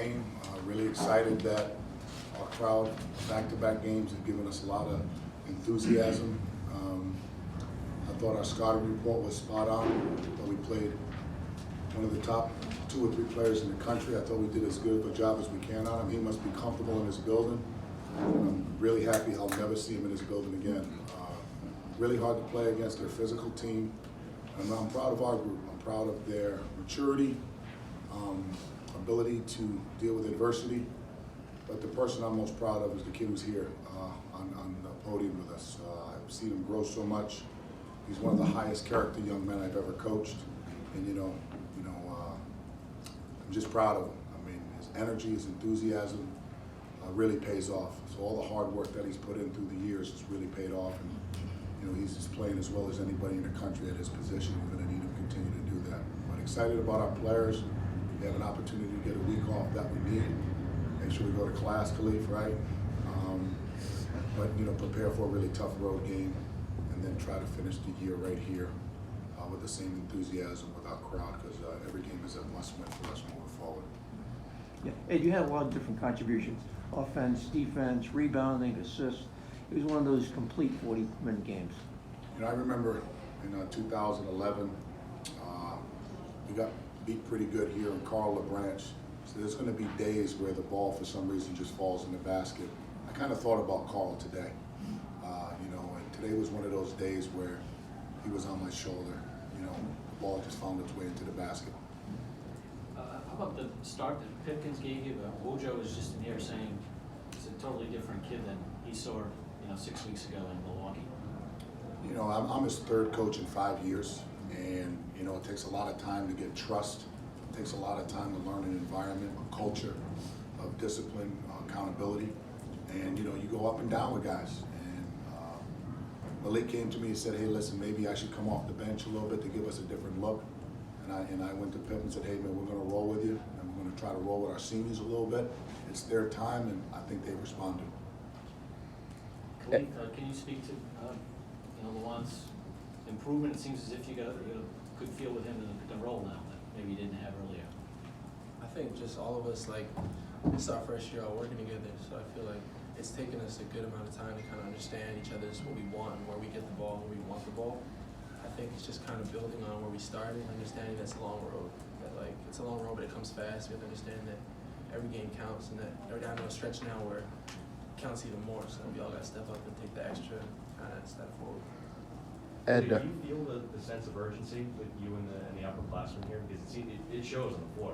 game. Really excited that our crowd, back-to-back games, have given us a lot of enthusiasm. I thought our scouting report was spot on. I thought we played one of the top 2 or 3 players in the country. I thought we did as good of a job as we can on him. He must be comfortable in his building. I'm really happy I'll never see him in his building again. Really hard to play against their physical team. And I'm proud of our group. I'm proud of their maturity, ability to deal with adversity. But the person I'm most proud of is the kid who's here on the podium with us. I've seen him grow so much. He's one of the highest character young men I've ever coached. And I'm just proud of him. I mean, his energy, his enthusiasm really pays off. So all the hard work that he's put in through the years has really paid off. And he's just playing as well as anybody in the country at his position. We're going to need him to continue to do that. But excited about our players. We have an opportunity to get a week off that we need. Make sure we go to class, Kalif, right? But prepare for a really tough road game, and then try to finish the year right here with the same enthusiasm with our crowd, because every game is a must-win for us moving forward. Yeah, Ed, you had a lot of different contributions: offense, defense, rebounding, assists. It was one of those complete 40-minute games. I remember in 2011, we got beat pretty good here in Carl LaBranch. So there's going to be days where the ball, for some reason, just falls in the basket. I kind of thought about Carl today. And today was one of those days where he was on my shoulder. The ball just found its way into the basket. How about the start that Pipkins gave you? Wojo was just in here saying he's a totally different kid than he saw 6 weeks ago in Milwaukee. I'm his 3rd coach in 5 years, and it takes a lot of time to get trust. It takes a lot of time to learn an environment, a culture of discipline, accountability, and you go up and down with guys. And Malik came to me and said, "Hey, listen, maybe I should come off the bench a little bit to give us a different look." And I went to Pip and said, "Hey, man, we're going to roll with you, and we're going to try to roll with our seniors a little bit. It's their time," and I think they responded. Kalif, can you speak to Lawan's improvement? It seems as if you got a good feel with him in the role now that maybe you didn't have earlier. I think just all of us, it's our first year all working together, so I feel like it's taken us a good amount of time to kind of understand each other's what we want and where we get the ball and where we want the ball. I think it's just kind of building on where we started, understanding that's a long road. That it's a long road, but it comes fast. We have to understand that every game counts, and that we're down to a stretch now where it counts even more. So we all got to step up and take the extra kind of step forward. Ed, do you feel the sense of urgency with you in the upperclassmen here? Because it shows on the floor.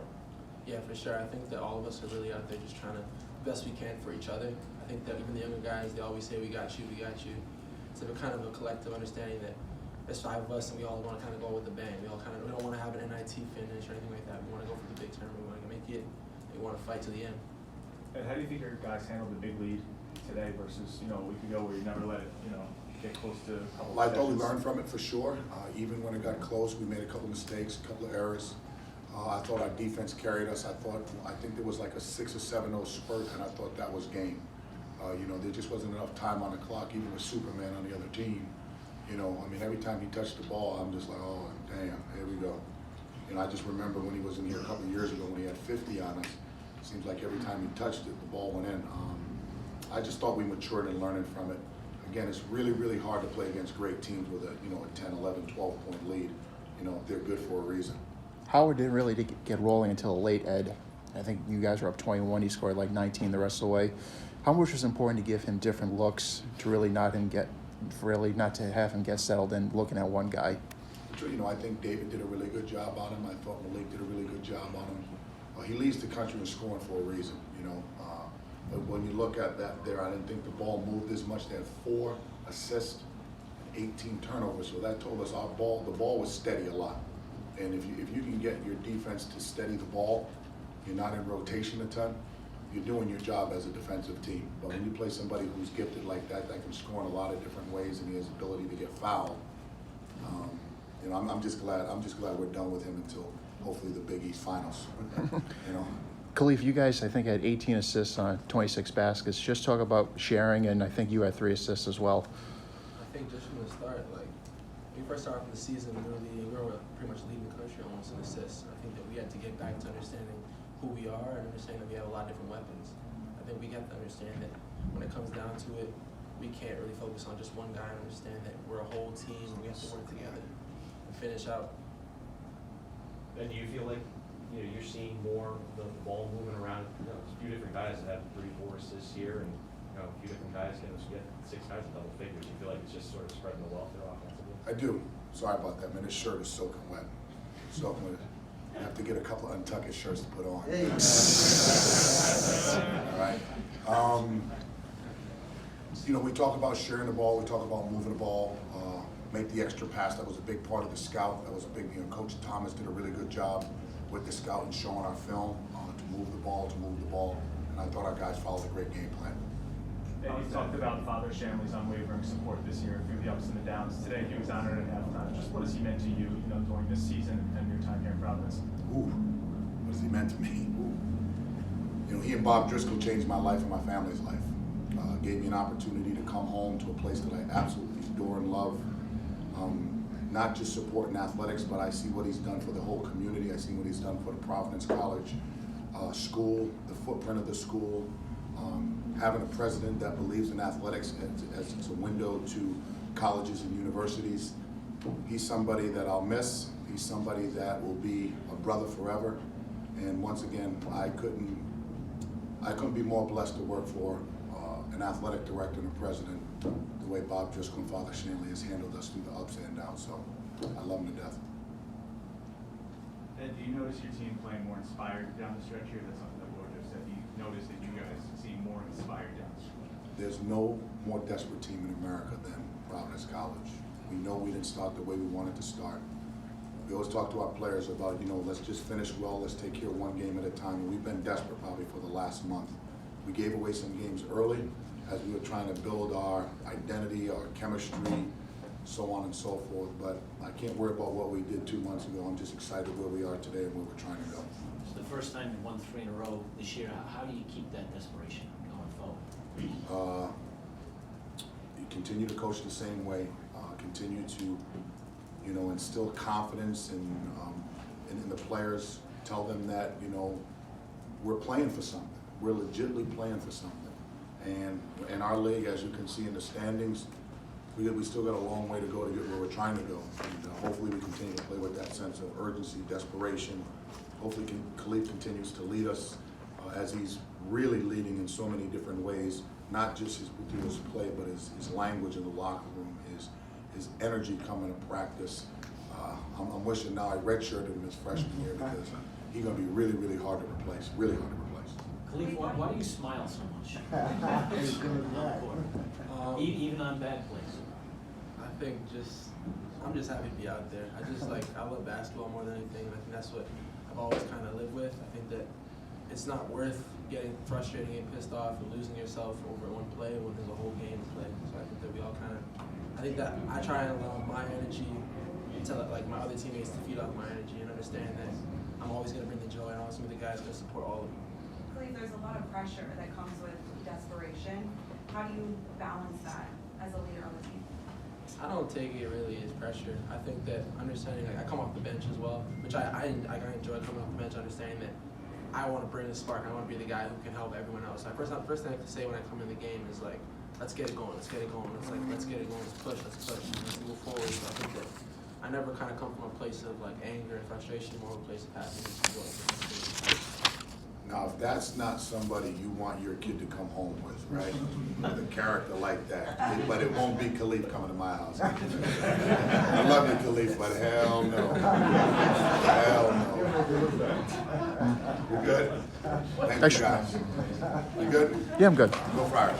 Yeah, for sure. I think that all of us are really out there just trying to the best we can for each other. I think that even the younger guys, they always say, we got you. So we're kind of a collective understanding that there's 5 of us and we all want to kind of go with the bang. We don't want to have an NIT finish or anything like that. We want to go for the big tournament. We want to make it. We want to fight to the end. And how do you think your guys handled the big lead today versus a week ago where you never let it get close to a couple I of thought we sessions? learned from it for sure. Even when it got close, we made a couple mistakes, a couple of errors. I thought our defense carried us. I think there was like a 6 or 7-0 spurt, and I thought that was game. There just wasn't enough time on the clock, even with Superman on the other team. Every time he touched the ball, I'm just like, oh, damn, here we go. I just remember when he was in here a couple of years ago when he had 50 on us. It seems like every time he touched it, the ball went in. I just thought we matured in learning from it. Again, it's really, really hard to play against great teams with a 10, 11, 12-point lead. They're good for a reason. Howard didn't really get rolling until late, Ed. I think you guys were up 21. He scored like 19 the rest of the way. How much was important to give him different looks to really not to have him get settled in looking at one guy? I think David did a really good job on him. I thought Malik did a really good job on him. He leads the country in scoring for a reason, But when you look at that there, I didn't think the ball moved as much. They had 4 assists, 18 turnovers. So that told us the ball was steady a lot. And if you can get your defense to steady the ball, you're not in rotation a ton, you're doing your job as a defensive team. But when you play somebody who's gifted like that can score in a lot of different ways, and he has the ability to get fouled, I'm just glad we're done with him until hopefully the Big East finals. Kalif, you guys, I think, had 18 assists on 26 baskets. Just talk about sharing, and I think you had 3 assists as well. I think just from the start, when we first started off the season, we were pretty much leading the country almost in assists. I think that we had to get back to understanding who we are and understand that we have a lot of different weapons. I think we have to understand that when it comes down to it, we can't really focus on just one guy and understand that we're a whole team and we have to work together and finish out. And do you feel like, you're seeing more of the ball moving around? A few different guys that have 3-4 assists here, and a few different guys get 6 guys in double figures. You feel like it's just sort of spreading the wealth there offensively? I do. Sorry about that, man. This shirt is soaking wet. Soaking wet. I have to get a couple of untucked shirts to put on. All right. We talk about sharing the ball. We talk about moving the ball. Make the extra pass. That was a big part of the scout. That was a big, Coach Thomas did a really good job with the scout and showing our film to move the ball. And I thought our guys followed a great game plan. And you talked about Father Shanley's unwavering support this year through the ups and the downs. Today he was honored at halftime. Just what has he meant to you, during this season and your time here in Providence? Ooh, what has he meant to me? Ooh. He and Bob Driscoll changed my life and my family's life. Gave me an opportunity to come home to a place that I absolutely adore and love. Not just supporting athletics, but I see what he's done for the whole community. I see what he's done for the Providence College school, the footprint of the school. Having a president that believes in athletics as a window to colleges and universities. He's somebody that I'll miss. He's somebody that will be a brother forever. And once again, I couldn't be more blessed to work for an athletic director and a president the way Bob Driscoll and Father Shanley has handled us through the ups and downs. So I love him to death. Ed, do you notice your team playing more inspired down the stretch here? That's something that Wojo said. Do you notice that you guys seem more inspired down the stretch? There's no more desperate team in America than Providence College. We know we didn't start the way we wanted to start. We always talk to our players about, let's just finish well, let's take care of one game at a time. And we've been desperate probably for the last month. We gave away some games early as we were trying to build our identity, our chemistry, so on and so forth. But I can't worry about what we did 2 months ago. I'm just excited where we are today and where we're trying to go. It's the first time you won 3 in a row this year. How do you keep that desperation going forward? You continue to coach the same way. Continue to, instill confidence in the players. Tell them that, we're playing for something. We're legitimately playing for something. And in our league, as you can see in the standings, we still got a long way to go to get where we're trying to go. And hopefully we continue to play with that sense of urgency, desperation. Hopefully Kalif continues to lead us as he's really leading in so many different ways, not just through his play, but his language in the locker room, his energy coming to practice. I'm wishing now I redshirted him his freshman year because he's going to be really, really hard to replace, really hard to replace. Kalif, why do you smile so much? Even on bad plays. I think I'm just happy to be out there. I love basketball more than anything. I think that's what I've always kind of lived with. I think that it's not worth getting frustrated, getting pissed off, and losing yourself over one play when there's a whole game to play. So I think that we all I think that I try and allow my energy to my other teammates to feed off my energy and understand that I'm always going to bring the joy and always be the guys going to support all of them. Kalif, there's a lot of pressure that comes with desperation. How do you balance that as a leader on the team? I don't take it really as pressure. I think that understanding, I come off the bench as well, which I enjoy coming off the bench, understanding that I want to bring the spark. I want to be the guy who can help everyone else. First thing I have to say when I come in the game is let's get it going, let's get it going. Let's get it going, let's push, let's move forward. So I think that I never kind of come from a place of anger and frustration, more of a place of happiness and joy. Now, if that's not somebody you want your kid to come home with, right? With a character like that, but it won't be Kalif coming to my house. I love you, Kalif, but hell no. Hell no. You good? Thank you, guys. You good? Yeah, I'm good. Go Friars.